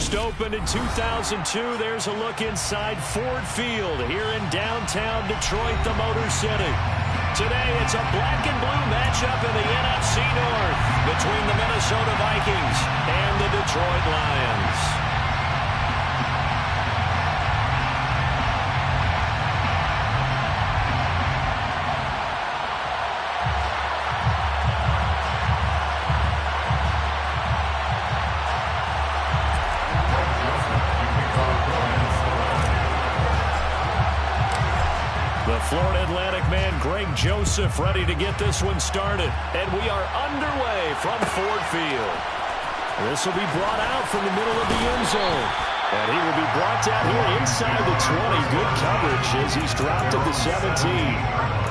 first opened in 2002. There's a look inside Ford Field here in downtown Detroit, the Motor City. Today, it's a black and blue matchup in the NFC North between the Minnesota Vikings and the Detroit Lions. Florida Atlantic man Greg Joseph ready to get this one started. And we are underway from Ford Field. This will be brought out from the middle of the end zone. And he will be brought down here inside the 20. Good coverage as he's dropped at the 17.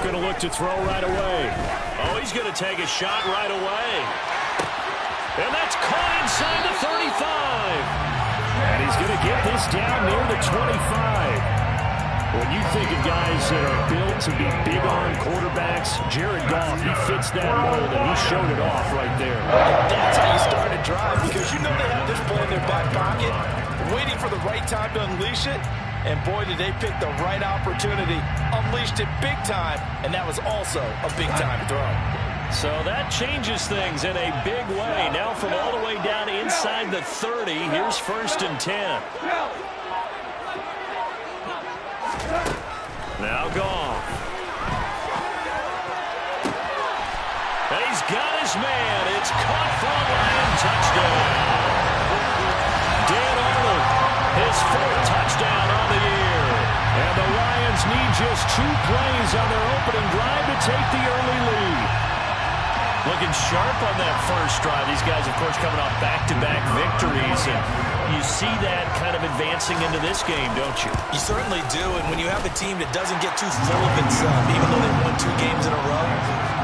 Going to look to throw right away. Oh, he's going to take a shot right away. And that's caught inside the 35. And he's going to get this down near the 25. When you think of guys that are built to be big-arm quarterbacks, Jared Goff, he fits that mold, and he showed it off right there. That's how you start a drive, because you know they have this play in their back pocket, waiting for the right time to unleash it. And boy, did they pick the right opportunity. Unleashed it big time, and that was also a big-time throw. So that changes things in a big way. Now from all the way down inside the 30, here's 1st and 10. Now Goff. And he's got his man. It's caught for a Lion touchdown. Dan Arnold, his 4th touchdown on the year. And the Lions need just 2 plays on their opening drive to take the early lead. Looking sharp on that first drive. These guys, of course, coming off back-to-back victories. And you see that kind of advancing into this game, don't you? You certainly do. And when you have a team that doesn't get too full of itself, even though they won 2 games in a row,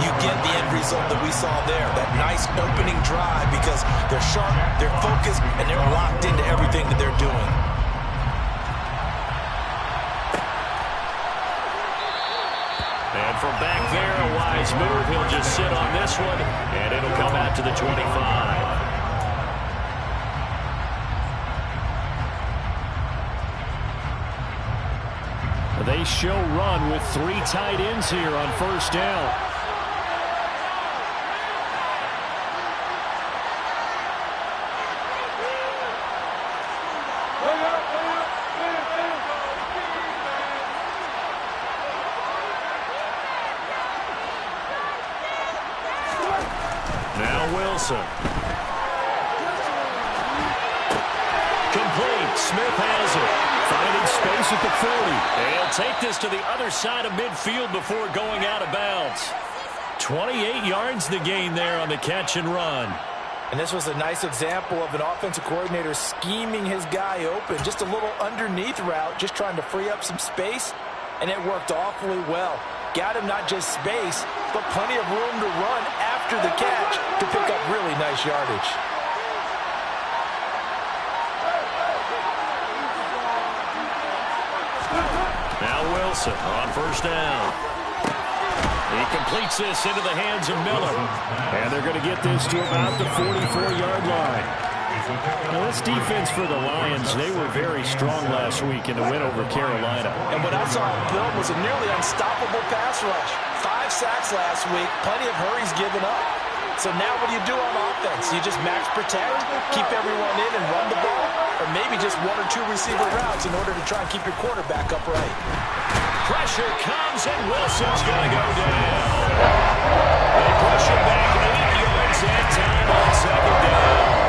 you get the end result that we saw there. That nice opening drive, because they're sharp, they're focused, and they're locked into everything that they're doing. And from back there, a wise move. He'll just sit on this one, and it'll come out to the 25. They show run with 3 tight ends here on 1st down. Now Wilson. Complete. Smith has it. Finding space at the 40. He'll take this to the other side of midfield before going out of bounds. 28 yards the gain there on the catch and run. And this was a nice example of an offensive coordinator scheming his guy open. Just a little underneath route, just trying to free up some space. And it worked awfully well. Got him not just space, but plenty of room to run after the catch to pick up really nice yardage. Now Wilson on 1st down. He completes this into the hands of Miller. And they're going to get this to about the 44-yard line. Now, this defense for the Lions, they were very strong last week in the win over Carolina. And what I saw built was a nearly unstoppable pass rush. 5 sacks last week, plenty of hurries given up. So now what do you do on offense? You just max protect, keep everyone in and run the ball, or maybe just 1 or 2 receiver routes in order to try and keep your quarterback upright. Pressure comes, and Wilson's going to go down. They push it back 8 yards and time on 2nd down.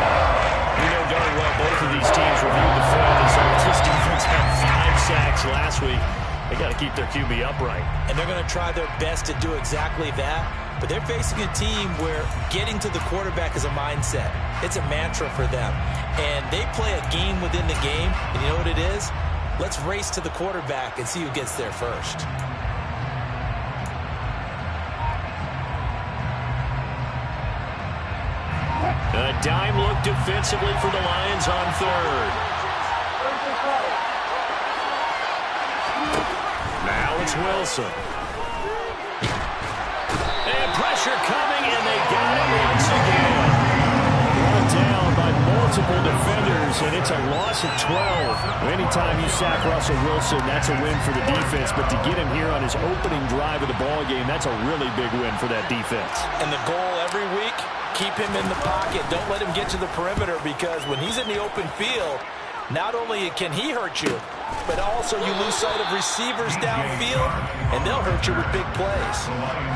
You know darn well both of these teams reviewed the film results. This defense had 5 sacks last week. They got to keep their QB upright. And they're going to try their best to do exactly that. But they're facing a team where getting to the quarterback is a mindset. It's a mantra for them. And they play a game within the game. And you know what it is? Let's race to the quarterback and see who gets there first. dime look defensively for the Lions on third. Now it's Wilson. And pressure coming, and they got him once again. Brought down by multiple defenders, and it's a loss of 12. Anytime you sack Russell Wilson, that's a win for the defense. But to get him here on his opening drive of the ballgame, that's a really big win for that defense. And the goal every week, keep him in the pocket. Don't let him get to the perimeter, because when he's in the open field, not only can he hurt you, but also you lose sight of receivers downfield, and they'll hurt you with big plays.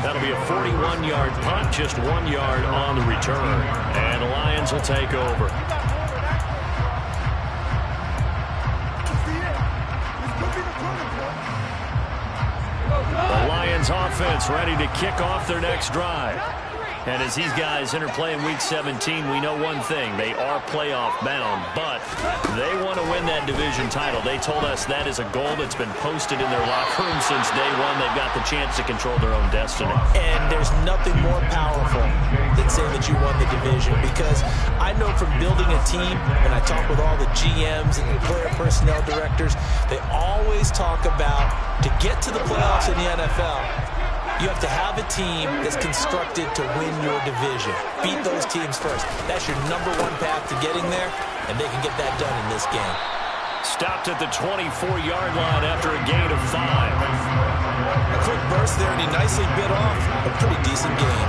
That'll be a 41-yard punt, just 1 yard on the return. And the Lions will take over. The Lions offense ready to kick off their next drive. And as these guys enter play in Week 17, we know one thing. They are playoff bound, but they want to win that division title. They told us that is a goal that's been posted in their locker room since day one. They've got the chance to control their own destiny. And there's nothing more powerful than saying that you won the division, because I know from building a team, when I talk with all the GMs and the player personnel directors, they always talk about, to get to the playoffs in the NFL, you have to have a team that's constructed to win your division. Beat those teams first. That's your #1 path to getting there, and they can get that done in this game. Stopped at the 24-yard line after a gain of 5. A quick burst there, and he nicely bit off a pretty decent gain.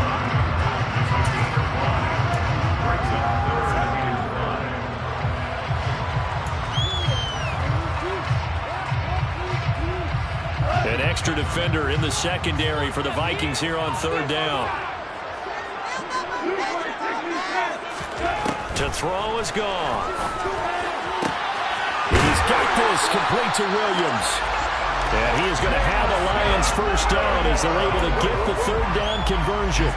An extra defender in the secondary for the Vikings here on third down. To throw is gone. He's got this complete to Williams. And he is going to have the Lions first down as they're able to get the third down conversion.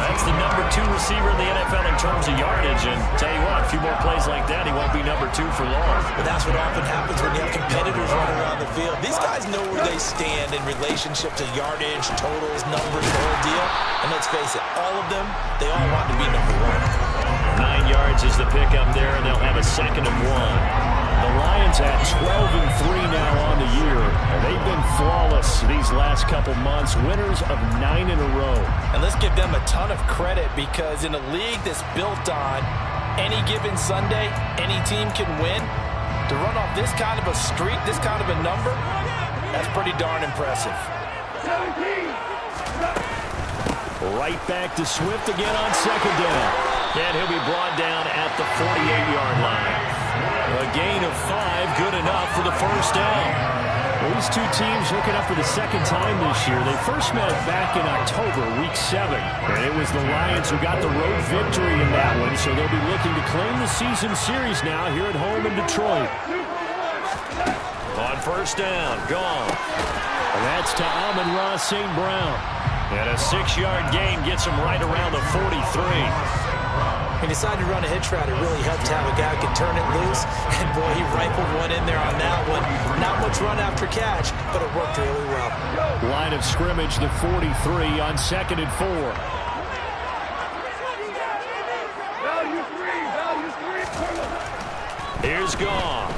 That's the #2 receiver in the NFL in terms of yardage. And tell you what, a few more plays like that, he won't be #2 for long. But that's what often happens when you have competitors running around the field. These guys know where they stand in relationship to yardage, totals, numbers, the whole deal. And let's face it, all of them, they all want to be #1. 9 yards is the pickup there, and they'll have a 2nd and 1. The Lions at 12-3 now on the year. They've been flawless these last couple months, winners of 9 in a row. And let's give them a ton of credit, because in a league that's built on any given Sunday, any team can win, to run off this kind of a streak, this kind of a number, that's pretty darn impressive. Right back to Swift again on 2nd down. And he'll be brought down at the 48-yard line. A gain of 5, good enough for the first down. Well, these two teams hooking up for the second time this year. They first met back in October, Week 7. And it was the Lions who got the road victory in that one, so they'll be looking to claim the season series now here at home in Detroit. On first down, gone. And that's to Amon-Ra St. Brown. And a 6-yard gain gets him right around the 43. He decided to run a hitch route. It really helped to have a guy who could turn it loose. And, boy, he rifled one in there on that one. Not much run after catch, but it worked really well. Line of scrimmage, the 43 on 2nd and 4. Here's Goff.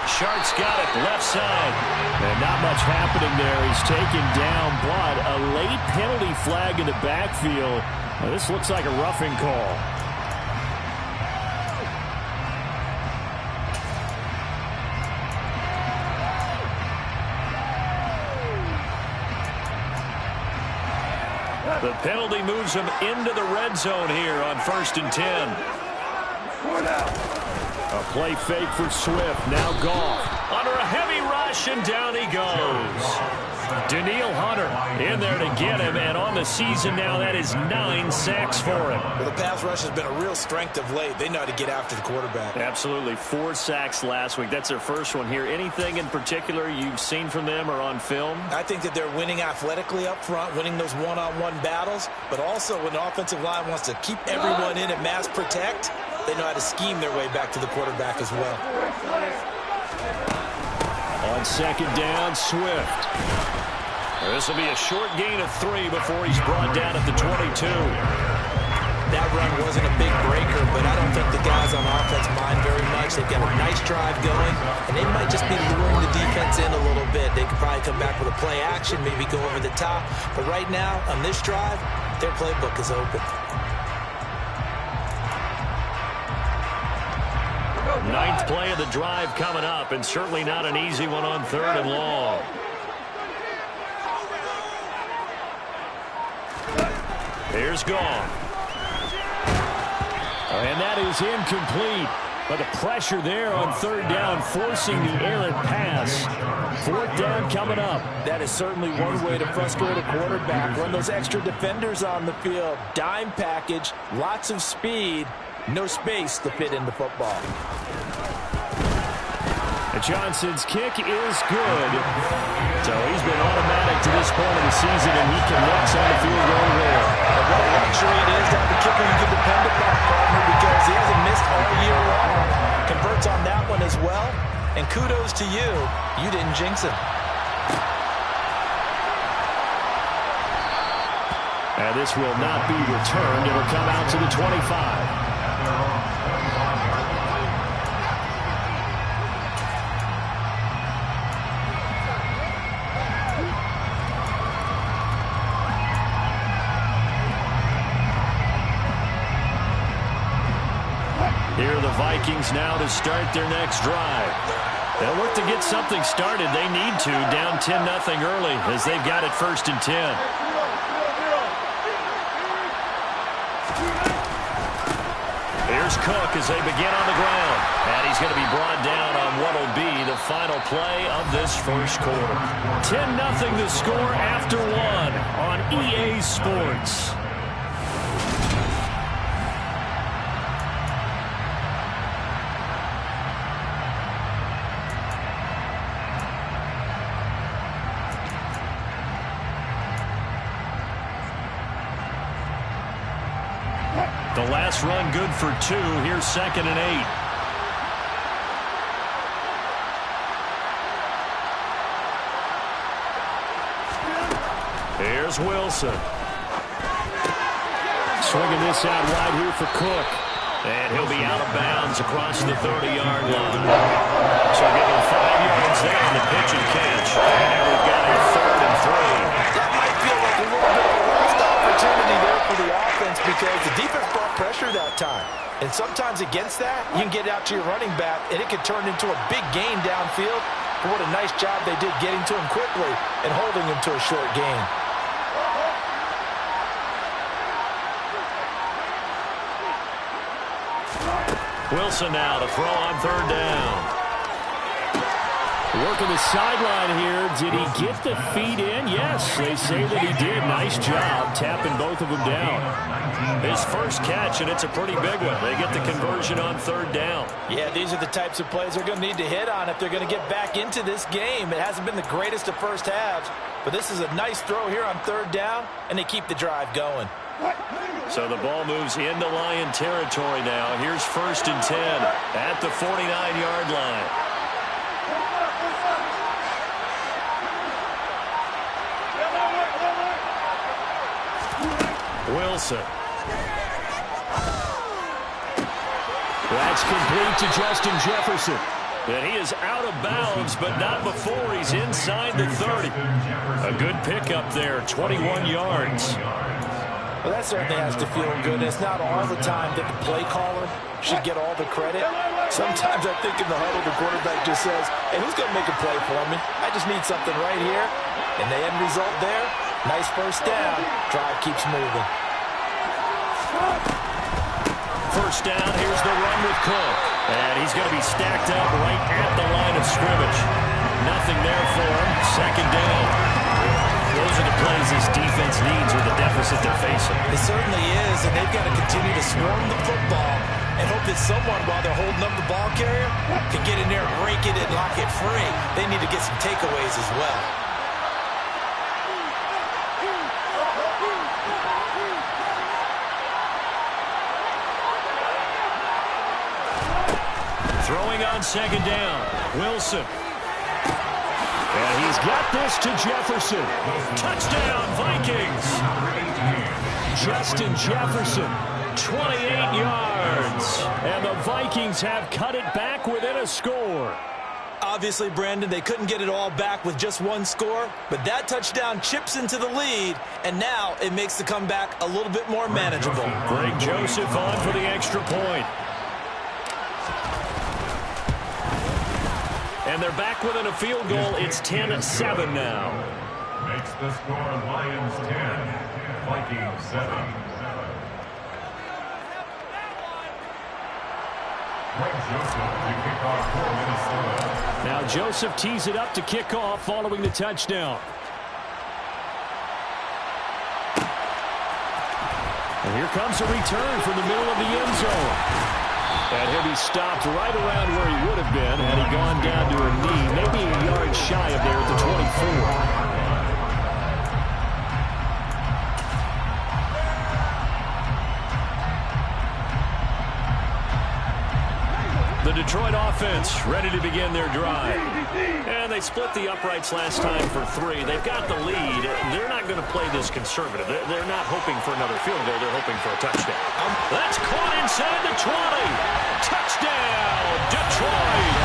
Shark's got it, left side. And not much happening there. He's taken down, but a late penalty flag in the backfield. Now, this looks like a roughing call. The penalty moves him into the red zone here on 1st and 10. A play fake for Swift. Now Goff under a heavy rush, and down he goes. Daniil Hunter in there to get him, and on the season now, that is 9 sacks for him. Well, the pass rush has been a real strength of late. They know how to get after the quarterback. Absolutely. 4 sacks last week. That's their first one here. Anything in particular you've seen from them or on film? I think that they're winning athletically up front, winning those one-on-one battles, but also when the offensive line wants to keep everyone in and mass protect, they know how to scheme their way back to the quarterback as well. On 2nd down, Swift. This will be a short gain of 3 before he's brought down at the 22. that run wasn't a big breaker, but I don't think the guys on offense mind very much. They've got a nice drive going, and they might just be luring the defense in a little bit. They could probably come back with a play action, maybe go over the top. But right now, on this drive, their playbook is open. Ninth play of the drive coming up, and certainly not an easy one on 3rd and long. Here's Gone. And that is incomplete. But the pressure there on 3rd down, forcing the errant pass. 4th down coming up. That is certainly one way to frustrate a quarterback. Run those extra defenders on the field. Dime package, lots of speed, no space to fit into football. Johnson's kick is good. So he's been automatic to this point of the season, and he connects on the field goal there. And what a luxury it is to have the kicker you can depend upon, partner, because he hasn't missed all year long. Converts on that one as well. And kudos to you. You didn't jinx him. And this will not be returned. It'll come out to the 25. Here are the Vikings now to start their next drive. They'll look to get something started. They need to, down 10-0 early as they've got it 1st and 10. Here's Cook as they begin on the ground. And he's going to be brought down on what will be the final play of this first quarter. 10-0 the score after 1 on EA Sports. The last run good for 2. Here's 2nd and 8. Here's Wilson. Swinging this out wide here for Cook. And he'll be out of bounds across the 30-yard line. So give him 5 yards there on the pitch and catch. And we've got a 3rd and 3. That might feel like a little bit of a lost opportunity there for the offense because the defense brought pressure that time. And sometimes against that, you can get out to your running back, and it could turn into a big gain downfield. But what a nice job they did getting to him quickly and holding him to a short gain. Wilson now to throw on 3rd down. Working the sideline here. Did he get the feet in? Yes, they say that he did. Nice job tapping both of them down. His first catch, and it's a pretty big one. They get the conversion on 3rd down. Yeah, these are the types of plays they're going to need to hit on if they're going to get back into this game. It hasn't been the greatest of first halves, but this is a nice throw here on 3rd down, and they keep the drive going. So the ball moves into Lion territory now. Here's 1st and 10 at the 49-yard line. Wilson. That's complete to Justin Jefferson. And he is out of bounds, but not before he's inside the 30. A good pickup there, 21 yards. Well, that certainly has to feel good. It's not all the time that the play caller should get all the credit. Sometimes I think in the huddle, the quarterback just says, hey, who's going to make a play for me? I just need something right here. And the end result there, nice first down. Drive keeps moving. First down, here's the run with Cook. And he's going to be stacked up right at the line of scrimmage. Nothing there for him. 2nd down. Those are the plays this defense needs with the deficit they're facing. It certainly is, and they've got to continue to swarm the football and hope that someone, while they're holding up the ball carrier, can get in there, break it, and lock it free. They need to get some takeaways as well. Throwing on 2nd down, Wilson. And he's got this to Jefferson. Touchdown, Vikings. Justin Jefferson 28 yards. And the Vikings have cut it back within a score. Obviously, Brandon, they couldn't get it all back with just one score, but that touchdown chips into the lead, and now it makes the comeback a little bit more manageable. Greg Joseph on for the extra point. And they're back within a field goal. It's 10-7 now. Makes the score Lions 10, Vikings 7. Greg Joseph to kick off for Minnesota. Now Joseph tees it up to kick off following the touchdown. And here comes a return from the middle of the end zone. And he'll be stopped right around where he would have been had he gone down to a knee, maybe a yard shy of there at the 24. The Detroit offense ready to begin their drive. And they split the uprights last time for 3. They've got the lead. They're not going to play this conservative. They're not hoping for another field goal. They're hoping for a touchdown. That's caught inside the 20. Touchdown, Detroit.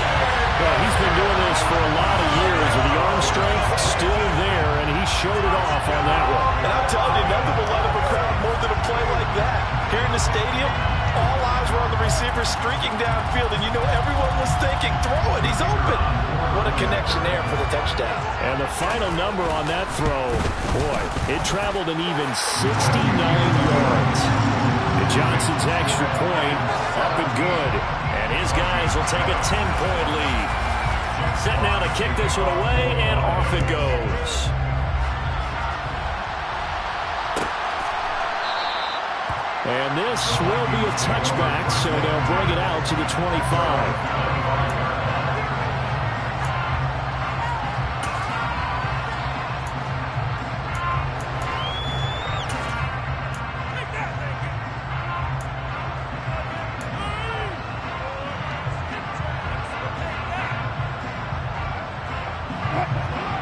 Well, he's been doing this for a lot of years with the arm strength still there, and he showed it off on that one. And I'm telling you, nothing will light up a crowd more than a play like that. Here in the stadium, all eyes were on the receiver streaking downfield, and you know everyone was thinking, throw it, he's open. What a connection there for the touchdown. And the final number on that throw, boy, it traveled an even 69 yards. And Johnson's extra point up and good. And his guys will take a 10-point lead. Set now to kick this one away, and off it goes. And this will be a touchback, so they'll bring it out to the 25.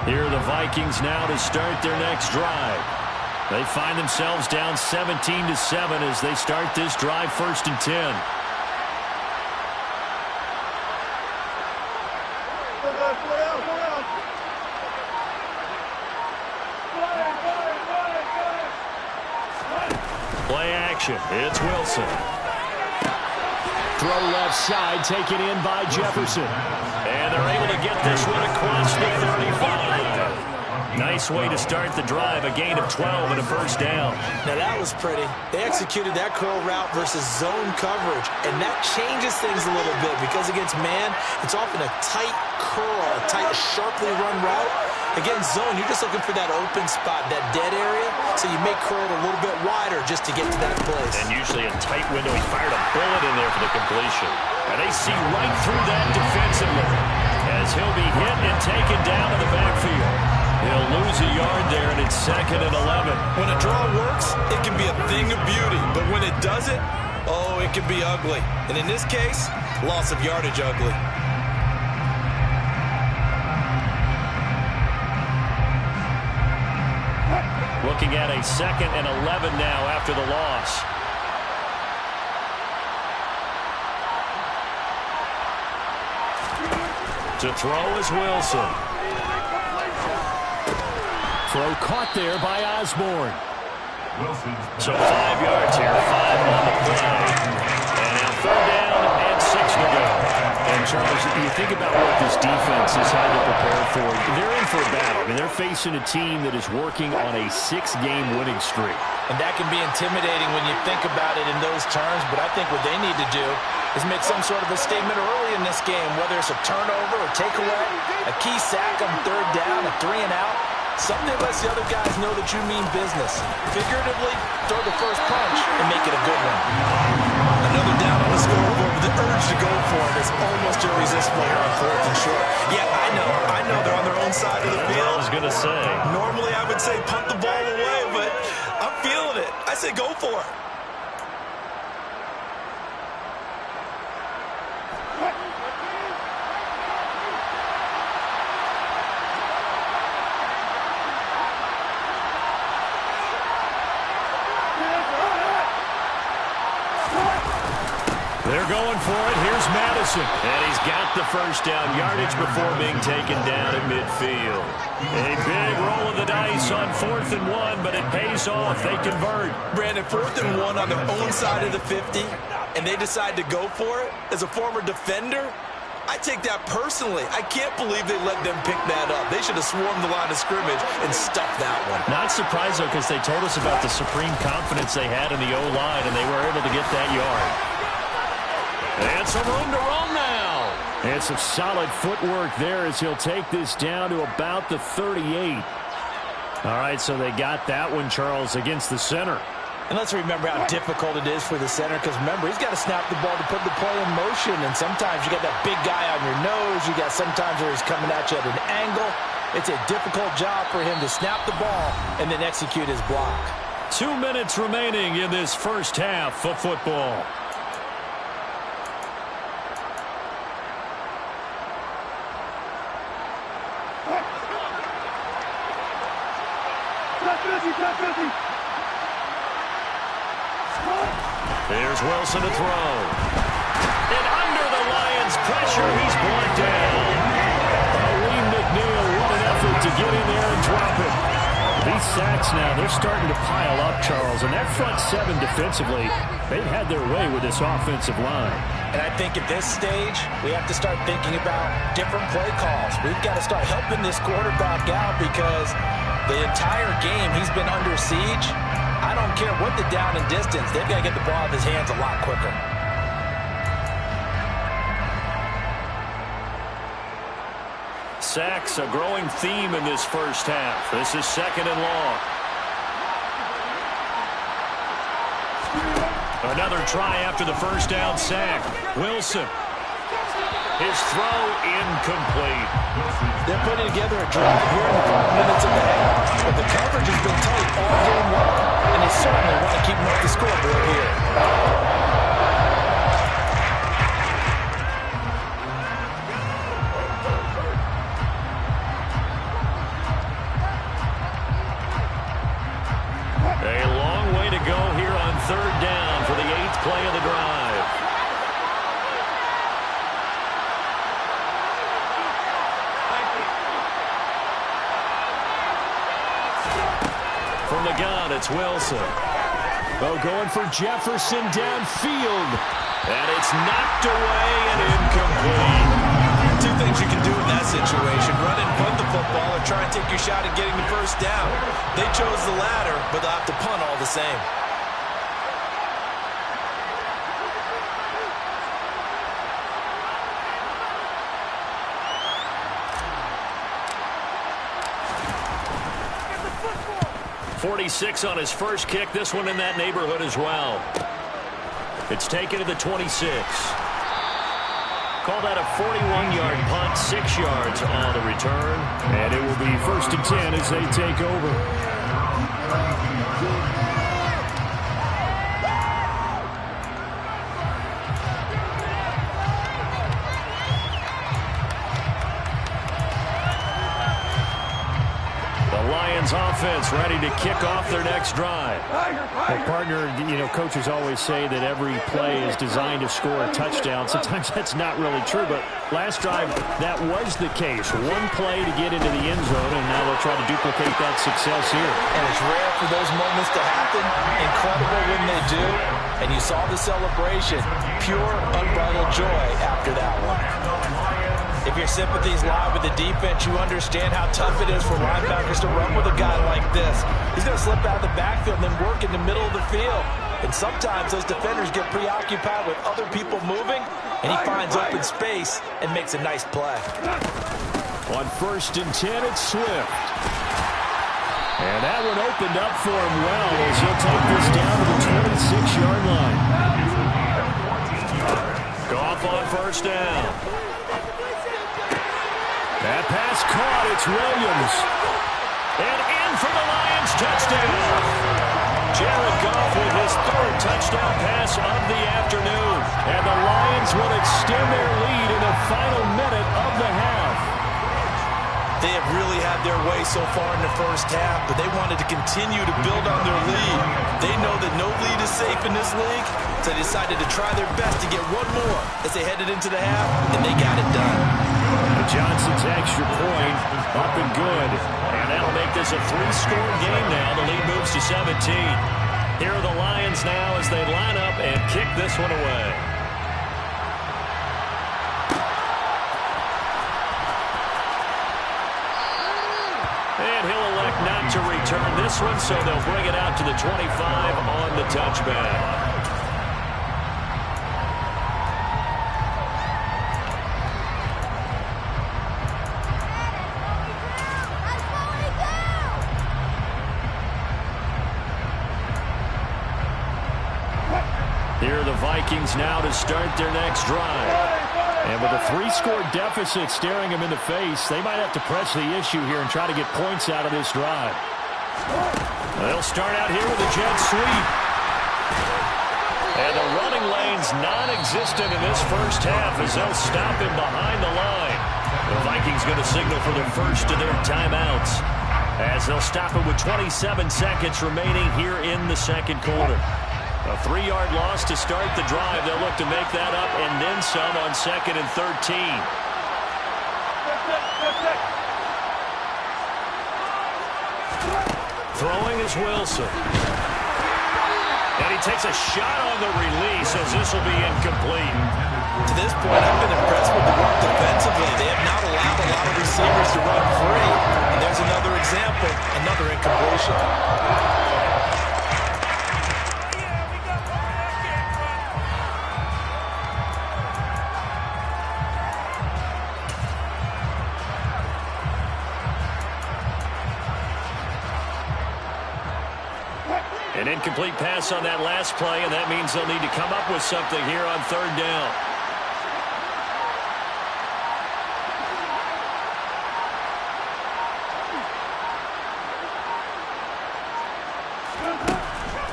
Here are the Vikings now to start their next drive. They find themselves down 17-7 as they start this drive 1st and 10. Play action. It's Wilson. Throw left side, taken in by Jefferson. And they're able to get this one across the 35. Nice way to start the drive, a gain of 12 and a first down. Now that was pretty. They executed that curl route versus zone coverage, and that changes things a little bit because against man, it's often a tight curl, a tight, sharply run route. Against zone, you're just looking for that open spot, that dead area, so you may curl it a little bit wider just to get to that place. And usually a tight window. He fired a bullet in there for the completion. And they see right through that defensively as he'll be hit and taken down in the backfield. He'll lose a yard there, and it's 2nd and 11. When a draw works, it can be a thing of beauty. But when it doesn't, oh, it can be ugly. And in this case, loss of yardage ugly. Looking at a 2nd and 11 now after the loss. To throw is Wilson. Throw caught there by Osborne. So 5 yards here, 5 on the play. And now 3rd down and 6 to go. And Charles, you think about what this defense has had to prepare for. They're in for a battle. I mean, they're facing a team that is working on a 6-game winning streak. And that can be intimidating when you think about it in those terms, but I think what they need to do is make some sort of a statement early in this game, whether it's a turnover, a takeaway, a key sack on 3rd down, a 3 and out. Something that lets the other guys know that you mean business. Figuratively, throw the first punch and make it a good one. Another down on the scoreboard with the urge to go for it is almost irresistible here on 4th and short. Yeah, I know they're on their own side of the field. I was going to say. Normally I would say punt the ball away, but I'm feeling it. I say go for it. They're going for it. Here's Madison. And he's got the first down yardage before being taken down at midfield. A big roll of the dice on 4th and 1, but it pays off. They convert. Brandon, 4th and 1 on their own side of the 50, and they decide to go for it. As a former defender, I take that personally. I can't believe they let them pick that up. They should have swarmed the line of scrimmage and stuffed that one. Not surprised, though, because they told us about the supreme confidence they had in the O-line, and they were able to get that yard. And some room to run now. And some solid footwork there as he'll take this down to about the 38. All right, so they got that one, Charles, against the center. And let's remember how difficult it is for the center, because remember, he's got to snap the ball to put the play in motion, and sometimes you got that big guy on your nose. You got sometimes where he's coming at you at an angle. It's a difficult job for him to snap the ball and then execute his block. 2 minutes remaining in this first half of football. Here's Wilson to throw. And under the Lions' pressure, he's brought down. Lee McNeil, what an effort to get in there and drop it. These sacks now, they're starting to pile up, Charles. And that front seven defensively, they've had their way with this offensive line. And I think at this stage, we have to start thinking about different play calls. We've got to start helping this quarterback out because the entire game he's been under siege. I don't care what the down and distance. They've got to get the ball out of his hands a lot quicker. Sacks, a growing theme in this first half. This is 2nd and long. Another try after the first down sack. Wilson. His throw incomplete. They're putting together a drive here in the 5 minutes of the half, but the coverage has been tight all game long, and they certainly want to keep them off the scoreboard here. A long way to go here on 3rd down for the 8th play of the drive. From the gun, it's Wilson. Oh, going for Jefferson downfield. And it's knocked away and incomplete. 2 things you can do in that situation. Run and punt the football or try and take your shot at getting the first down. They chose the latter, but they'll have to punt all the same. .46 on his first kick. This one in that neighborhood as well. It's taken to the 26. Call that a 41-yard punt, 6 yards on the return. And it will be 1st and 10 as they take over. Offense ready to kick off their next drive. Well, partner, coaches always say that every play is designed to score a touchdown. Sometimes that's not really true, but last drive, that was the case. One play to get into the end zone, and now they'll try to duplicate that success here. And it's rare for those moments to happen. Incredible when they do. And you saw the celebration. Pure, unbridled joy after that one. If your sympathies lie with the defense, you understand how tough it is for linebackers to run with a guy like this. He's going to slip out of the backfield and then work in the middle of the field. And sometimes those defenders get preoccupied with other people moving, and he finds open space and makes a nice play. On 1st and 10, it's Swift. And that one opened up for him well as he'll take this down to the 26-yard line. Goff on 1st down. That pass caught. It's Williams. And in for the Lions touchdown. Jared Goff with his 3rd touchdown pass of the afternoon. And the Lions will extend their lead in the final minute of the half. They have really had their way so far in the first half, but they wanted to continue to build on their lead. They know that no lead is safe in this league, so they decided to try their best to get one more as they headed into the half, and they got it done. Johnson's extra point up and good. And that'll make this a 3-score game now. The lead moves to 17. Here are the Lions now as they line up and kick this one away. And he'll elect not to return this one, so they'll bring it out to the 25 on the touchback. Here are the Vikings now to start their next drive. And with a 3-score deficit staring them in the face, they might have to press the issue here and try to get points out of this drive. They'll start out here with a jet sweep. And the running lane's non-existent in this first half as they'll stop him behind the line. The Vikings going to signal for the first of their timeouts as they'll stop it with 27 seconds remaining here in the second quarter. A 3-yard loss to start the drive. They'll look to make that up and then some on 2nd and 13. Throwing is Wilson. And he takes a shot on the release as this will be incomplete. To this point, I've been impressed with the work defensively. They have not allowed a lot of receivers to run free. And there's another example, another incompletion. An incomplete pass on that last play, and that means they'll need to come up with something here on 3rd down.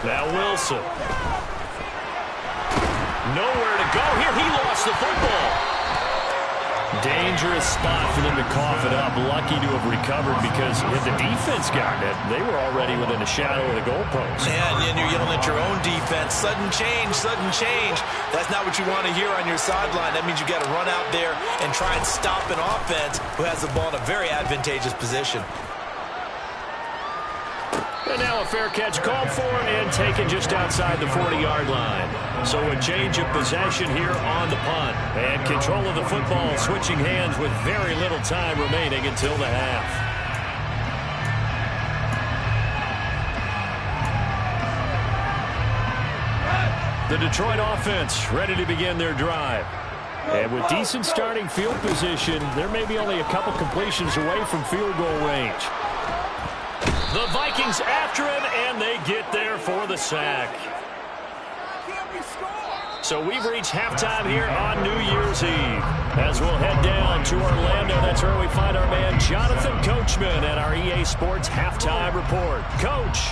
Now Wilson. Nowhere to go here. He lost the football. Dangerous spot for them to cough it up. Lucky to have recovered because if the defense got it, they were already within a shadow of the goalpost. Yeah, and you're yelling at your own defense. Sudden change, sudden change. That's not what you want to hear on your sideline. That means you got to run out there and try and stop an offense who has the ball in a very advantageous position. And now a fair catch called for and taken just outside the 40-yard line. So a change of possession here on the punt. And control of the football switching hands with very little time remaining until the half. The Detroit offense ready to begin their drive. And with decent starting field position, they're maybe only a couple completions away from field goal range. The Vikings after him, and they get there for the sack. So we've reached halftime here on New Year's Eve. As we'll head down to Orlando, that's where we find our man Jonathan Coachman at our EA Sports Halftime Report. Coach.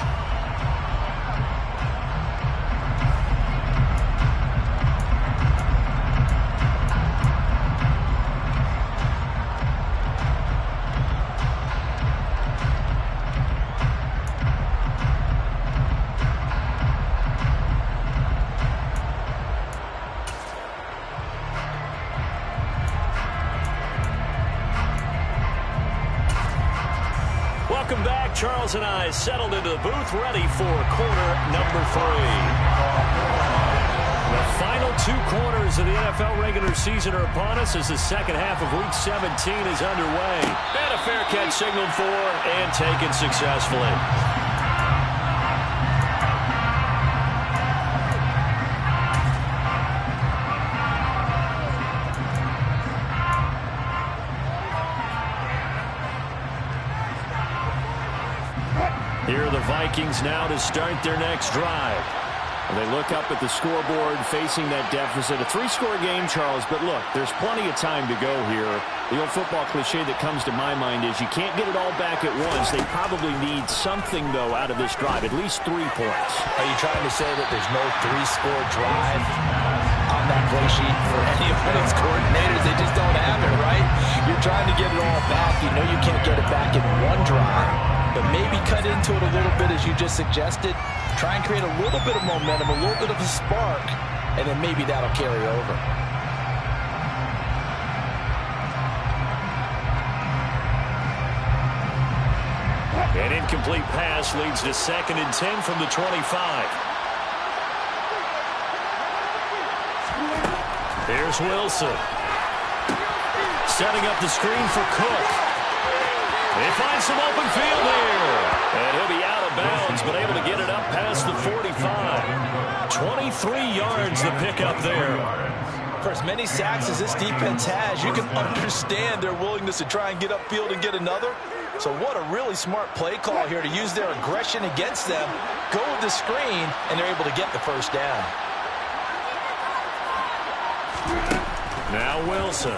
Welcome back. Charles and I settled into the booth ready for quarter number 3. The final 2 quarters of the NFL regular season are upon us as the second half of Week 17 is underway. And a fair catch signaled for and taken successfully. Here are the Vikings now to start their next drive. They look up at the scoreboard facing that deficit. A 3-score game, Charles, but look, there's plenty of time to go here. The old football cliche that comes to my mind is you can't get it all back at once. They probably need something, though, out of this drive, at least 3 points. Are you trying to say that there's no 3-score drive on that play sheet for any offense coordinators. They just don't have it, right? You're trying to get it all back. You know you can't get it back in one drive, but maybe cut into it a little bit as you just suggested. Try and create a little bit of momentum, a little bit of a spark, and then maybe that'll carry over. An incomplete pass leads to 2nd and 10 from the 25. Here's Wilson. Setting up the screen for Cook. They find some open field here. And he'll be out of bounds, but able to get it up past the 45. 23 yards the pickup there. For as many sacks as this defense has, you can understand their willingness to try and get upfield and get another. So what a really smart play call here to use their aggression against them, go with the screen, and they're able to get the first down. Now Wilson.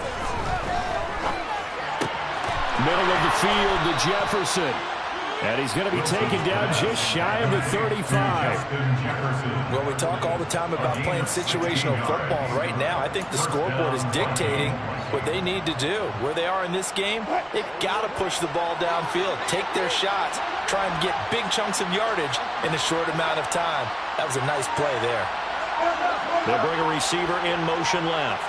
Middle of the field to Jefferson. And he's going to be taken down just shy of the 35. Well, we talk all the time about playing situational football. Right now, I think the scoreboard is dictating what they need to do. Where they are in this game, they've got to push the ball downfield, take their shots, try and get big chunks of yardage in a short amount of time. That was a nice play there. They'll bring a receiver in motion left.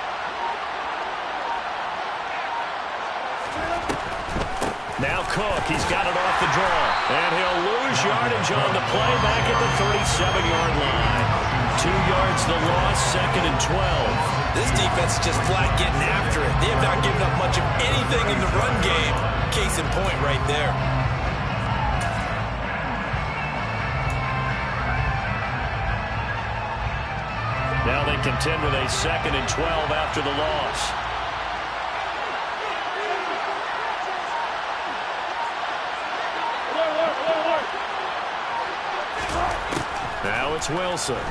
Now Cook, he's got it off the draw. And he'll lose yardage on the play back at the 37-yard line. 2 yards the loss, 2nd and 12. This defense is just flat getting after it. They have not given up much of anything in the run game. Case in point right there. Now they contend with a 2nd and 12 after the loss. Now it's Wilson.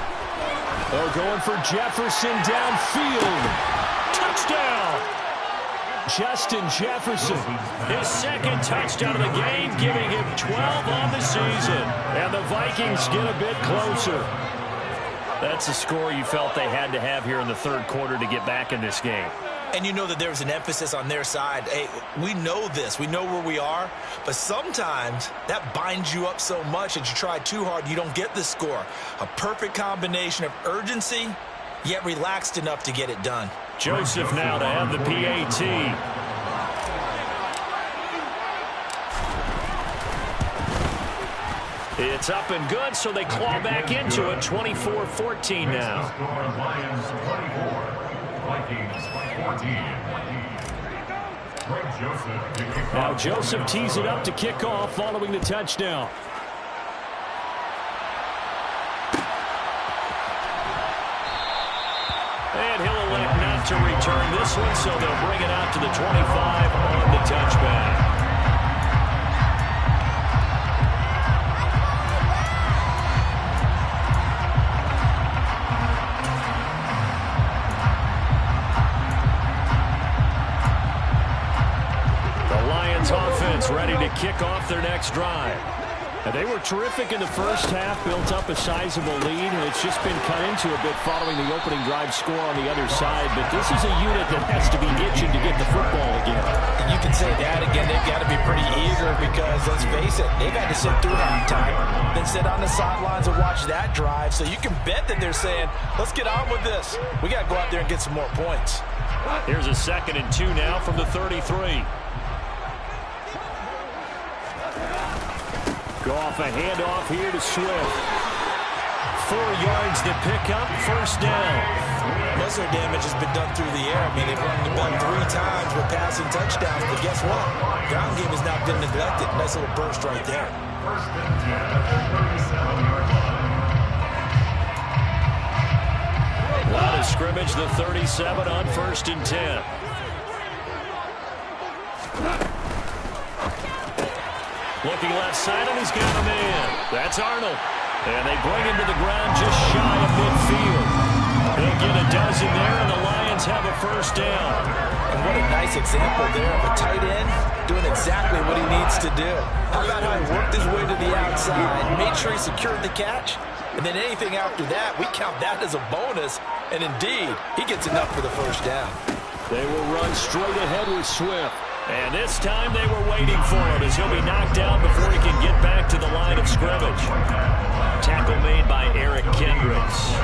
Oh, going for Jefferson downfield. Touchdown! Justin Jefferson. His 2nd touchdown of the game, giving him 12 on the season. And the Vikings get a bit closer. That's a score you felt they had to have here in the 3rd quarter to get back in this game. And you know that there's an emphasis on their side. Hey, we know this. We know where we are. But sometimes that binds you up so much that you try too hard, you don't get the score. A perfect combination of urgency, yet relaxed enough to get it done. Joseph now to have the PAT. It's up and good, so they claw back into it. 24-14 now. Lions 24, Vikings 14. Now Joseph tees it up to kick off following the touchdown. And he'll elect not to return this one, so they'll bring it out to the 25 on the touchback. Offense ready to kick off their next drive. And they were terrific in the first half, built up a sizable lead, and it's just been cut into a bit following the opening drive score on the other side. But this is a unit that has to be itching to get the football again. You can say that again. They've got to be pretty eager because, let's face it, they've had to sit through halftime, then sit on the sidelines and watch that drive. So you can bet that they're saying, let's get on with this. We got to go out there and get some more points. Here's a 2nd and 2 now from the 33. Go off a handoff here to Swift. 4 yards to pick up, first down. Most of their damage has been done through the air. I mean, they've run the ball 3 times with passing touchdowns, but guess what? Ground game has not been neglected. Nice little burst right there. First and 10 at the 37-yard line. Line of scrimmage, the 37 on 1st and 10. Looking left side, and he's got him in. That's Arnold. And they bring him to the ground just shy of midfield. They'll get a dozen there, and the Lions have a first down. And what a nice example there of a tight end doing exactly what he needs to do. How about how he worked his way to the outside, made sure he secured the catch, and then anything after that, we count that as a bonus, And indeed, he gets enough for the first down. They will run straight ahead with Swift. And this time they were waiting for him as he'll be knocked down before he can get back to the line of scrimmage. Tackle made by Eric Kendricks.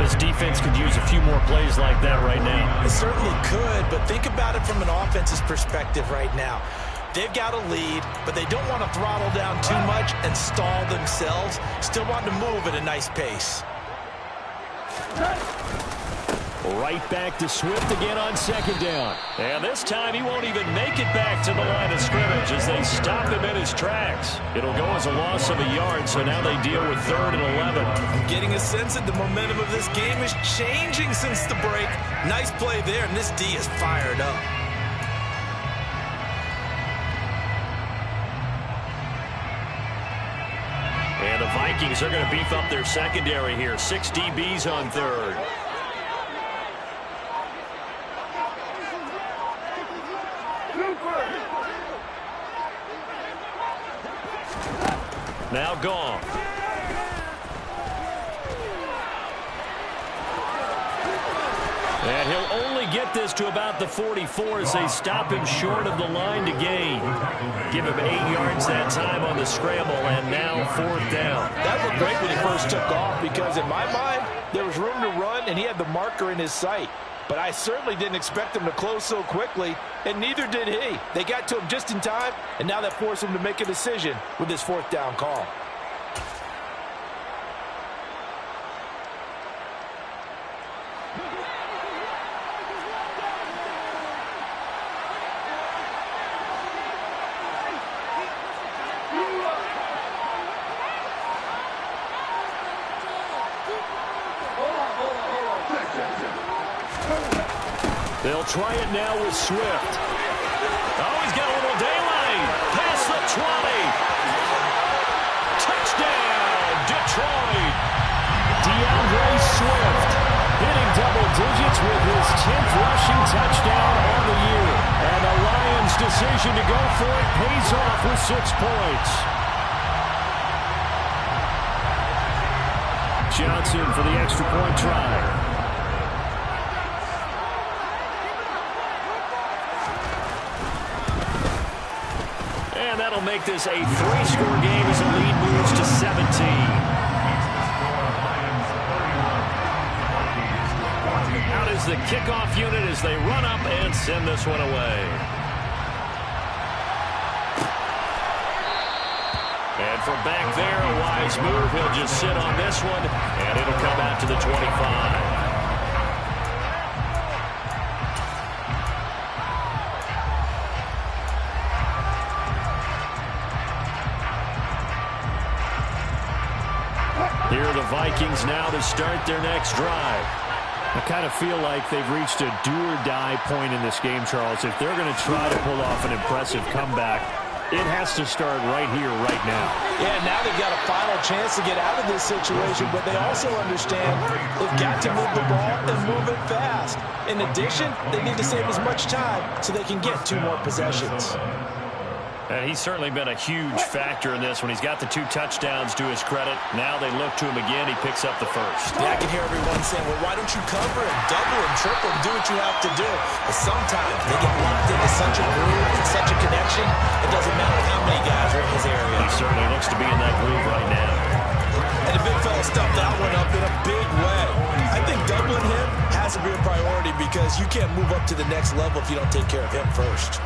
This defense could use a few more plays like that right now. It certainly could, but think about it from an offense's perspective right now. They've got a lead, but they don't want to throttle down too much and stall themselves. Still want to move at a nice pace. Right back to Swift again on second down. And this time he won't even make it back to the line of scrimmage as they stop him in his tracks. It'll go as a loss of a yard, so now they deal with 3rd and 11. I'm getting a sense that the momentum of this game is changing since the break. Nice play there, and this D is fired up. And the Vikings are going to beef up their secondary here. 6 DBs on 3rd. Now gone. And he'll only get this to about the 44 as they stop him short of the line to gain. Give him 8 yards that time on the scramble, and now 4th down. That looked great when he first took off because in my mind, there was room to run and he had the marker in his sight. But I certainly didn't expect him to close so quickly, and neither did he. They got to him just in time, and now that forced him to make a decision with his 4th down call. They'll try it now with Swift. Oh, he's got a little daylight. Past the 20. Touchdown, Detroit. DeAndre Swift hitting double digits with his 10th rushing touchdown on the year. And the Lions' decision to go for it pays off with 6 points. Johnson for the extra point try. And that'll make this a 3-score game as the lead moves to 17. Out is the kickoff unit as they run up and send this one away. And from back there, a wise move. He'll just sit on this one, and it'll come out to the 25. Here are the Vikings now to start their next drive. I kind of feel like they've reached a do-or-die point in this game, Charles. If they're going to try to pull off an impressive comeback, it has to start right here, right now. Yeah, now they've got a final chance to get out of this situation, but they also understand they've got to move the ball and move it fast. In addition, they need to save as much time so they can get 2 more possessions. He's certainly been a huge factor in this when he's got the 2 touchdowns to his credit. Now they look to him again. He picks up the first. Yeah, I can hear everyone saying, well, why don't you cover him, double him, triple him, do what you have to do. But sometimes they get locked into such a groove and such a connection, it doesn't matter how many guys are in his area. He certainly looks to be in that groove right now. And the big fella stuffed that one up in a big way. I think doubling him has to be a priority because you can't move up to the next level if you don't take care of him first.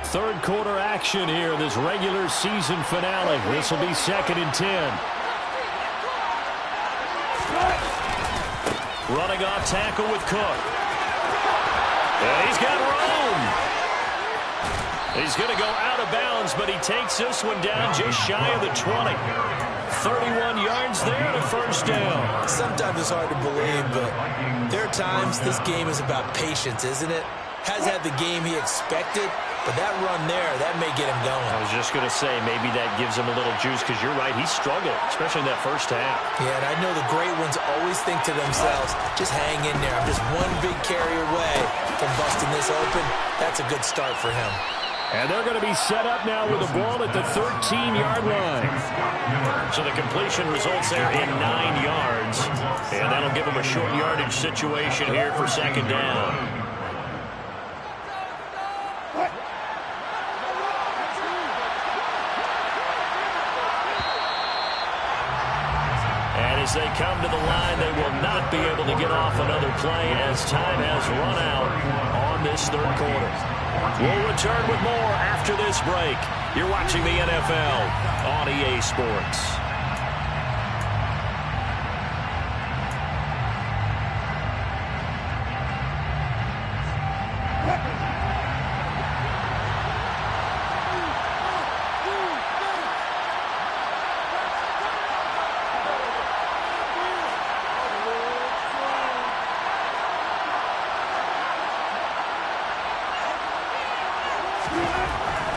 Third quarter action here, this regular season finale. This will be 2nd and 10. Running off tackle with Cook. And he's got room. He's going to go out of bounds, but he takes this one down just shy of the 20. 31 yards there and a first down. Sometimes it's hard to believe, but there are times this game is about patience, isn't it? Has had the game he expected, but that run there, that may get him going. I was just going to say, maybe that gives him a little juice because you're right, he struggled, especially in that first half. Yeah, and I know the great ones always think to themselves, just hang in there. I'm just one big carry away from busting this open. That's a good start for him. And they're going to be set up now with the ball at the 13-yard line. So the completion results there in 9 yards. And that'll give them a short yardage situation here for second down. And as they come to the line, they will not be able to get off another play as time has run out on this third quarter. We'll return with more after this break. You're watching the NFL on EA Sports.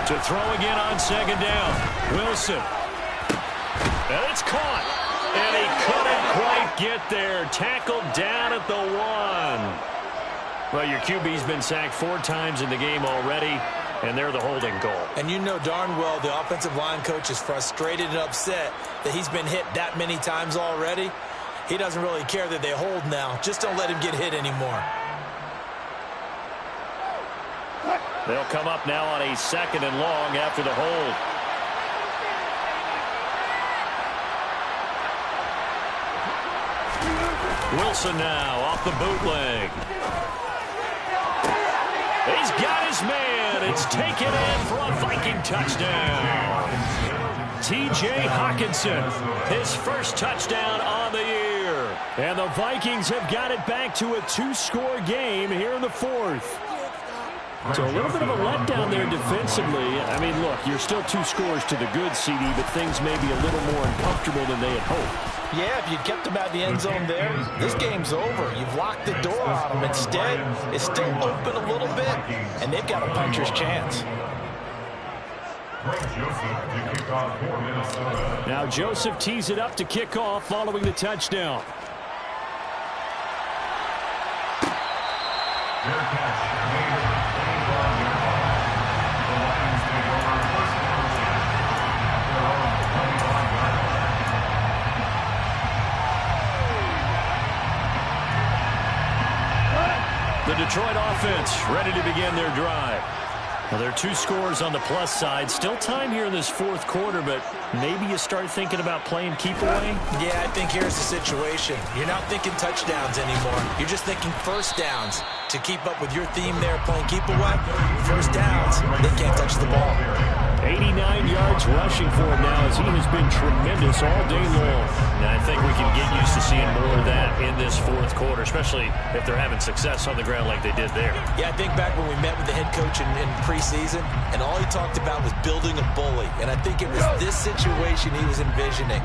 To throw again on second down. Wilson. And it's caught. And he couldn't quite get there. Tackled down at the 1. Well, your QB's been sacked 4 times in the game already, and they're the holding goal. And you know darn well the offensive line coach is frustrated and upset that he's been hit that many times already. He doesn't really care that they hold now. Just don't let him get hit anymore. They'll come up now on a 2nd and long after the hold. Wilson now off the bootleg. He's got his man. It's taken in for a Viking touchdown. T.J. Hawkinson, his first touchdown on the year. And the Vikings have got it back to a 2-score game here in the 4th. So a little bit of a letdown there defensively. I mean, look, you're still 2 scores to the good, CD, but things may be a little more uncomfortable than they had hoped. Yeah, if you kept them out of the end zone there, this game's over. You've locked the door on them. Instead, it's still open a little bit, and they've got a puncher's chance. Now Joseph tees it up to kick off following the touchdown. The Detroit offense ready to begin their drive. Well, there are 2 scores on the plus side. Still time here in this 4th quarter, but maybe you start thinking about playing keep away? Yeah, I think here's the situation. You're not thinking touchdowns anymore. You're just thinking first downs. To keep up with your theme there, playing keep away, first downs, they can't touch the ball. 89 yards rushing for him now as he has been tremendous all day long. And I think we can get used to seeing more of that in this 4th quarter, especially if they're having success on the ground like they did there. Yeah, I think back when we met with the head coach in preseason, and all he talked about was building a bully. And I think it was this situation he was envisioning.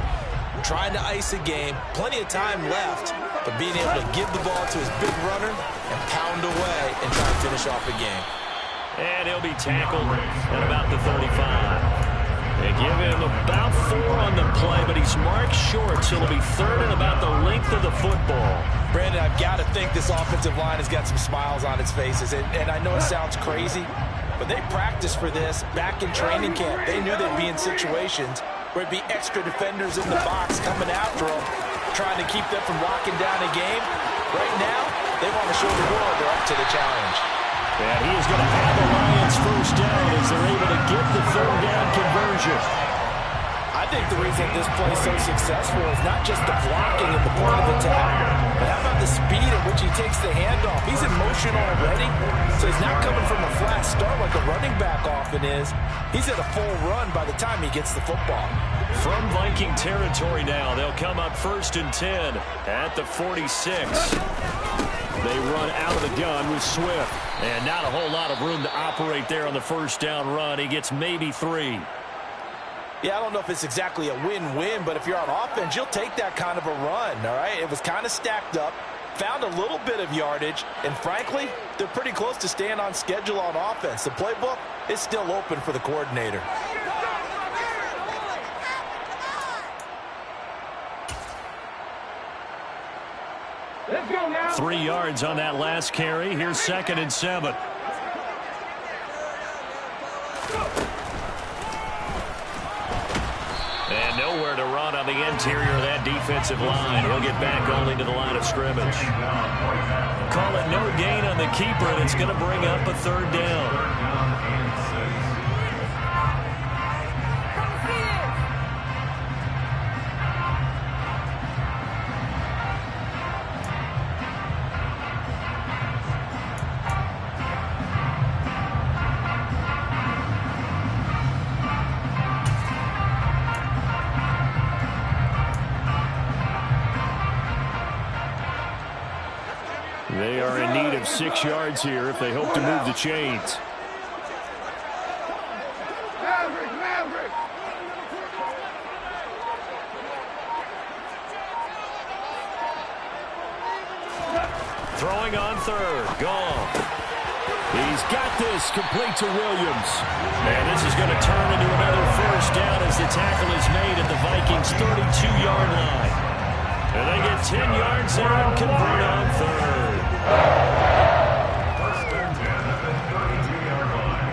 Trying to ice a game, plenty of time left, but being able to give the ball to his big runner and pound away and try to finish off a game. And he'll be tackled at about the 35. They give him about 4 on the play, but he's marked short, so it'll be 3rd and about the length of the football. Brandon, I've got to think this offensive line has got some smiles on its faces, and I know it sounds crazy, but they practiced for this back in training camp. They knew they'd be in situations where it'd be extra defenders in the box coming after them, trying to keep them from locking down a game. Right now, they want to show the world they're up to the challenge. And he is going to have the Lions first down as they're able to get the 3rd down conversion. I think the reason this play is so successful is not just the blocking at the point of attack, but how about the speed at which he takes the handoff? He's in motion already, so he's not coming from a flat start like a running back often is. He's at a full run by the time he gets the football. From Viking territory now, they'll come up 1st and 10 at the 46. They run out of the gun with Swift. And not a whole lot of room to operate there on the first down run. He gets maybe 3. Yeah, I don't know if it's exactly a win-win, but if you're on offense, you'll take that kind of a run, all right? It was kind of stacked up, found a little bit of yardage, and frankly, they're pretty close to staying on schedule on offense. The playbook is still open for the coordinator. Let's go now. 3 yards on that last carry. Here's 2nd and 7. on the interior of that defensive line. He'll get back only to the line of scrimmage. Call it no gain on the keeper, and it's going to bring up a third down. They are in need of 6 yards here if they hope to move the chains. Throwing on third. Gone. He's got this. Complete to Williams. And this is going to turn into another first down as the tackle is made at the Vikings' 32-yard line. And they get 10 yards there and convert on third. First and 10 at the 32-yard line.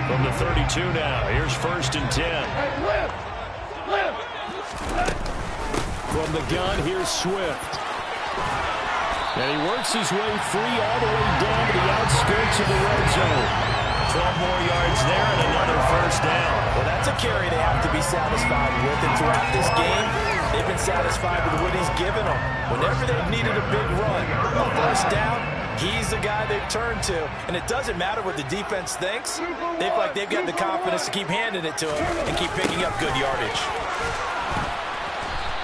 From the 32 now, here's first and 10. From the gun, here's Swift. And he works his way free all the way down to the outskirts of the red zone. 12 more yards there and another first down. Well, that's a carry they have to be satisfied with. And throughout this game, they've been satisfied with what he's given them. Whenever they've needed a big run, a first down, he's the guy they've turned to. And it doesn't matter what the defense thinks. They feel like they've got the confidence to keep handing it to him and keep picking up good yardage.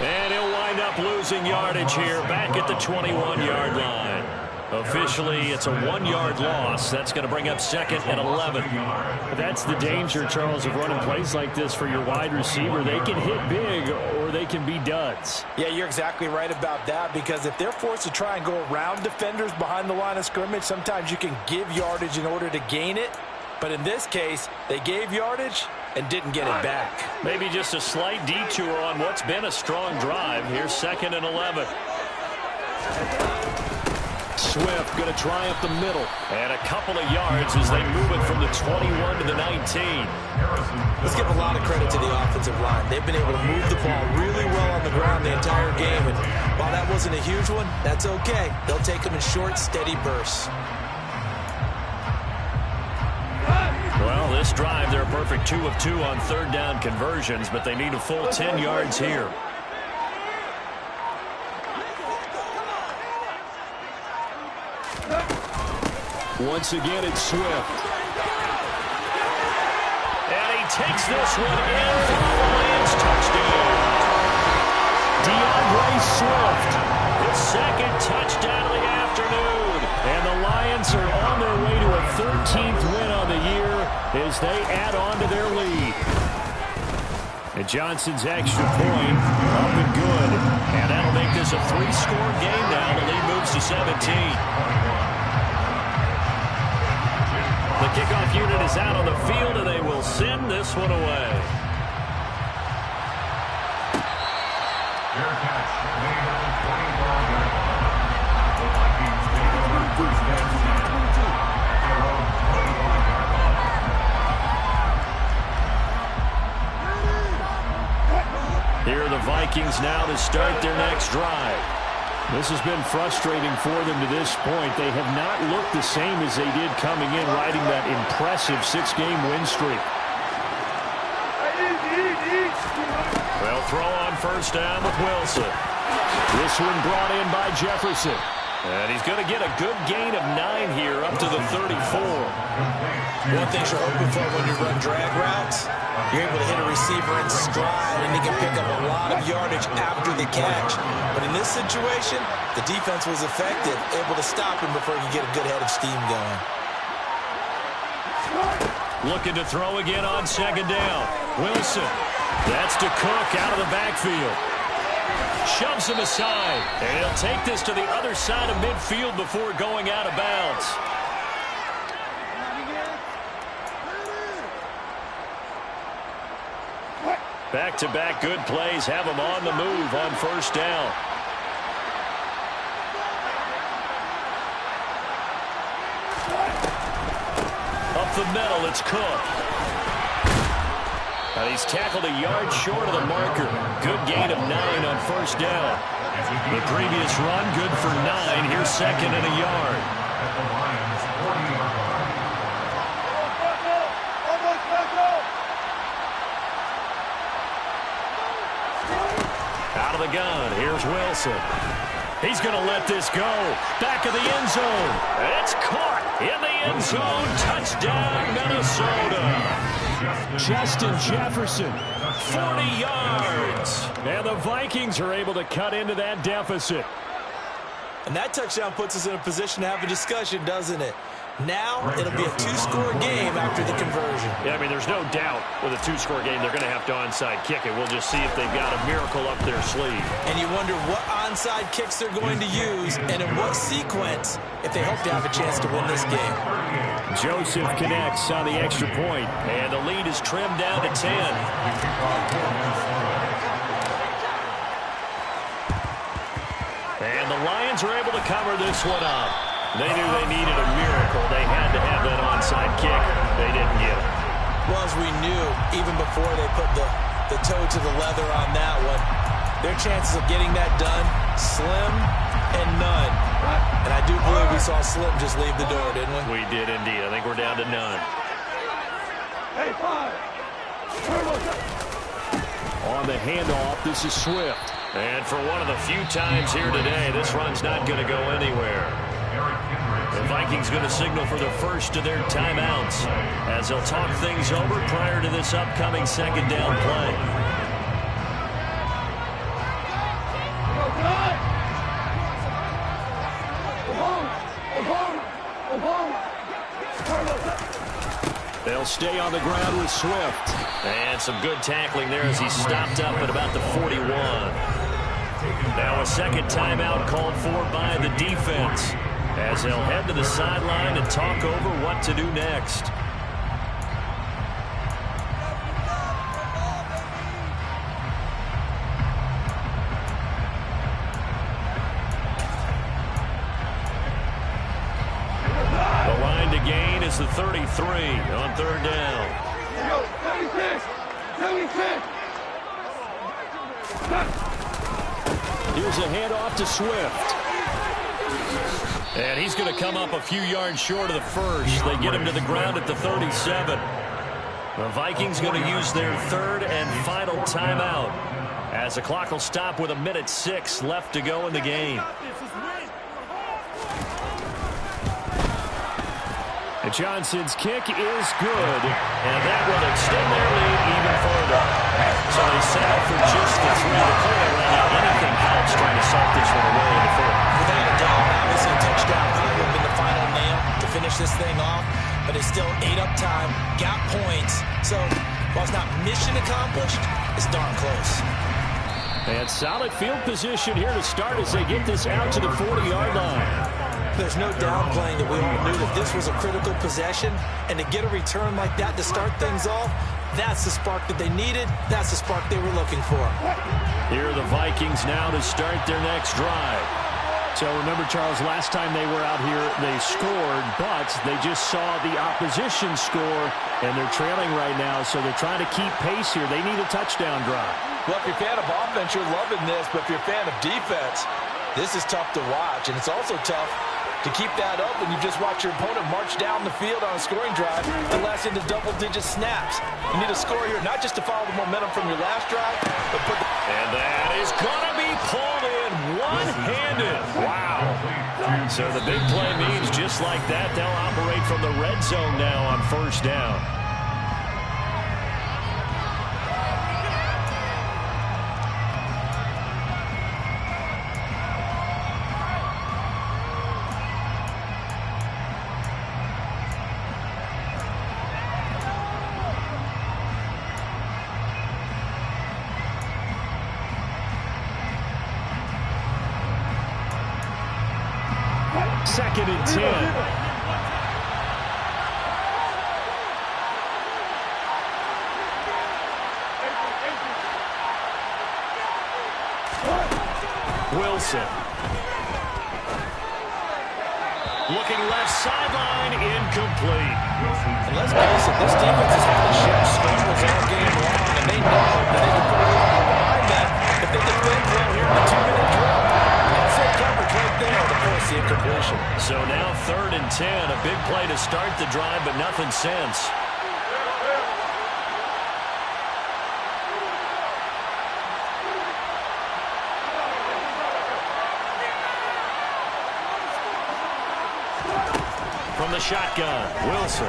And he'll wind up losing yardage here back at the 21-yard line. Officially, it's a 1-yard loss. That's going to bring up second and 11. That's the danger, Charles, of running plays like this for your wide receiver. They can hit big or they can be duds. Yeah, you're exactly right about that, because if they're forced to try and go around defenders behind the line of scrimmage, sometimes you can give yardage in order to gain it. But in this case, they gave yardage and didn't get it back. Maybe just a slight detour on what's been a strong drive. Here's second and 11. Swift going to try up the middle. And a couple of yards as they move it from the 21 to the 19. Let's give a lot of credit to the offensive line. They've been able to move the ball really well on the ground the entire game. And while that wasn't a huge one, that's okay. They'll take them in short, steady bursts. Well, this drive, they're a perfect 2 of 2 on third down conversions, but they need a full 10 yards here. Once again, it's Swift. And he takes this one in for the Lions touchdown. DeAndre Swift, his second touchdown of the afternoon. And the Lions are on their way to a 13th win on the year as they add on to their lead. And Johnson's extra point up and good. And that'll make this a 3-score game now. The lead moves to 17. The kickoff unit is out on the field, and they will send this one away. Fair catch made at the 24-yard line. The Vikings take over first and 10 at their own 25-yard line. Here are the Vikings now to start their next drive. This has been frustrating for them to this point. They have not looked the same as they did coming in, riding that impressive 6-game win streak. They'll throw on first down with Wilson. This one brought in by Jefferson. And he's going to get a good gain of 9 here up to the 34. One thing you're hoping for when you run drag routes, you're able to hit a receiver in stride and he can pick up a lot of yardage after the catch. But in this situation, the defense was effective, able to stop him before he could get a good head of steam going. Looking to throw again on second down. Wilson. That's to Cook out of the backfield. Shoves him aside. And he'll take this to the other side of midfield before going out of bounds. Back-to-back good plays have him on the move on first down. the middle. It's Cook. He's tackled a yard short of the marker. Good gain of 9 on first down. The previous run, good for 9. Here's second and a yard. At the Lions' 40-yard line. Out of the gun, here's Wilson. He's going to let this go. Back of the end zone. It's caught in the end zone. Touchdown, Minnesota. Justin Jefferson. 40 yards. And the Vikings are able to cut into that deficit. And that touchdown puts us in a position to have a discussion, doesn't it? Now it'll be a 2-score game after the conversion. Yeah, I mean, there's no doubt with a 2-score game they're going to have to onside kick it. We'll just see if they've got a miracle up their sleeve. And you wonder what onside kicks they're going to use and in what sequence if they hope to have a chance to win this game. Joseph connects on the extra point. And the lead is trimmed down to 10. And the Lions are able to cover this one up. They knew they needed a miracle. They had to have that onside kick. They didn't get it. Well, as we knew, even before they put the toe to the leather on that one, their chances of getting that done, slim and none. And I do believe we saw Slim just leave the door, didn't we? We did indeed. I think we're down to none. On the handoff, this is Swift. And for one of the few times here today, this run's not going to go anywhere. The Vikings going to signal for the first of their timeouts as they'll talk things over prior to this upcoming second down play. They'll stay on the ground with Swift. And some good tackling there as he stopped up at about the 41. Now a second timeout called for by the defense as they'll head to the sideline and talk over what to do next. The line to gain is the 33 on third down. Here's a handoff to Swift. And he's going to come up a few yards short of the first. They get him to the ground at the 37. The Vikings going to use their third and final timeout as the clock will stop with 1:06 left to go in the game. And Johnson's kick is good. And that will extend their lead even further. So they settle for just the 3 to clear right now. Anything helps trying to salt this one away in the fourth. Without a doubt, obviously a touchdown probably would have been the final nail to finish this thing off. But it's still ate up time, got points. So while it's not mission accomplished, it's darn close. And solid field position here to start as they get this out to the 40-yard line. There's no downplaying that we all knew that this was a critical possession, and to get a return like that to start things off, that's the spark that they needed. That's the spark they were looking for. Here are the Vikings now to start their next drive. So remember, Charles, last time they were out here, they scored, but they just saw the opposition score, and they're trailing right now, so they're trying to keep pace here. They need a touchdown drive. Well, if you're a fan of offense, you're loving this, but if you're a fan of defense, this is tough to watch, and it's also tough to keep that up when you just watch your opponent march down the field on a scoring drive that lasts into double-digit snaps. You need a score here, not just to follow the momentum from your last drive, but put the... And that is going to be pulled in one-handed. Wow. So the big play means just like that, they'll operate from the red zone now on first down. Second and 10. Wilson. Looking left sideline, incomplete. And let's face it, this defense has had the ship struggles all game long, and they know that they can put it on the line that if they defend well here in the 2-minute drill. That's it, coverage right there to force the incompletion. So now 3rd and 10, a big play to start the drive, but nothing since. From the shotgun, Wilson.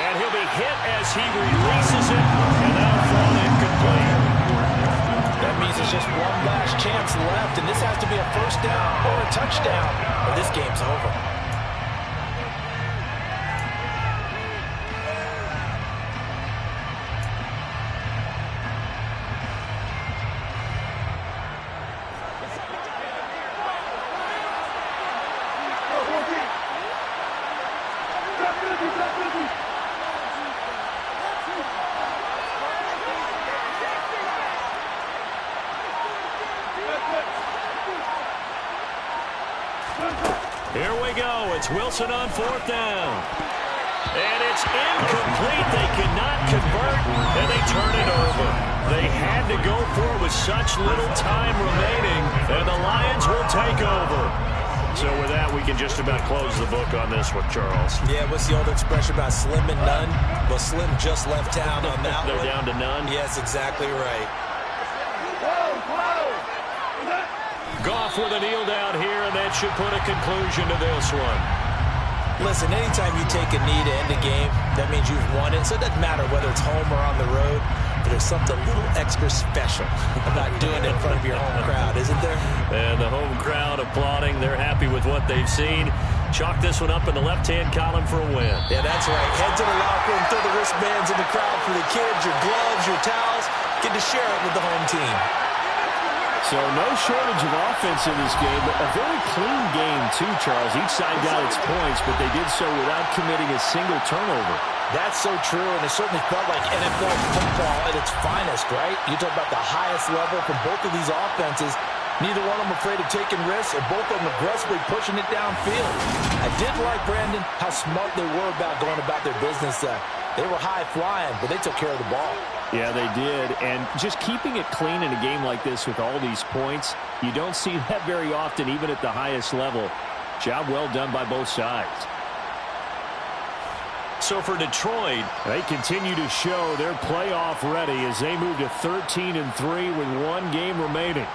And he'll be hit as he releases it, and that'll fall incomplete. That means there's just one last chance left, and this has to be a first down or a touchdown, or this game's over. Here we go. It's Wilson on 4th down. And it's incomplete. They cannot convert, and they turn it over. They had to go for it with such little time remaining, and the Lions will take over. So with that, we can just about close the book on this one, Charles. Yeah, what's the old expression about slim and none? Well, Slim just left town on that They're one. down to none? Yes, exactly right. Goff with a kneel down here, and that should put a conclusion to this one. Listen, anytime you take a knee to end a game, that means you've won it. So it doesn't matter whether it's home or on the road, but there's something a little extra special about doing it in front of your home crowd, isn't there? And the home crowd applauding. They're happy with what they've seen. Chalk this one up in the left-hand column for a win. Yeah, that's right. Head to the locker room, throw the wristbands in the crowd for the kids, your gloves, your towels. Get to share it with the home team. So no shortage of offense in this game, but a very clean game too, Charles. Each side got its points, but they did so without committing a single turnover. That's so true, and it certainly felt like NFL football at its finest, right? You talk about the highest level from both of these offenses. Neither one of them afraid of taking risks, and both of them aggressively pushing it downfield. I did like, Brandon, how smart they were about going about their business. They were high-flying, but they took care of the ball. Yeah, they did. And just keeping it clean in a game like this with all these points, you don't see that very often, even at the highest level. Job well done by both sides. So for Detroit, they continue to show they're playoff ready as they move to 13-3 with one game remaining.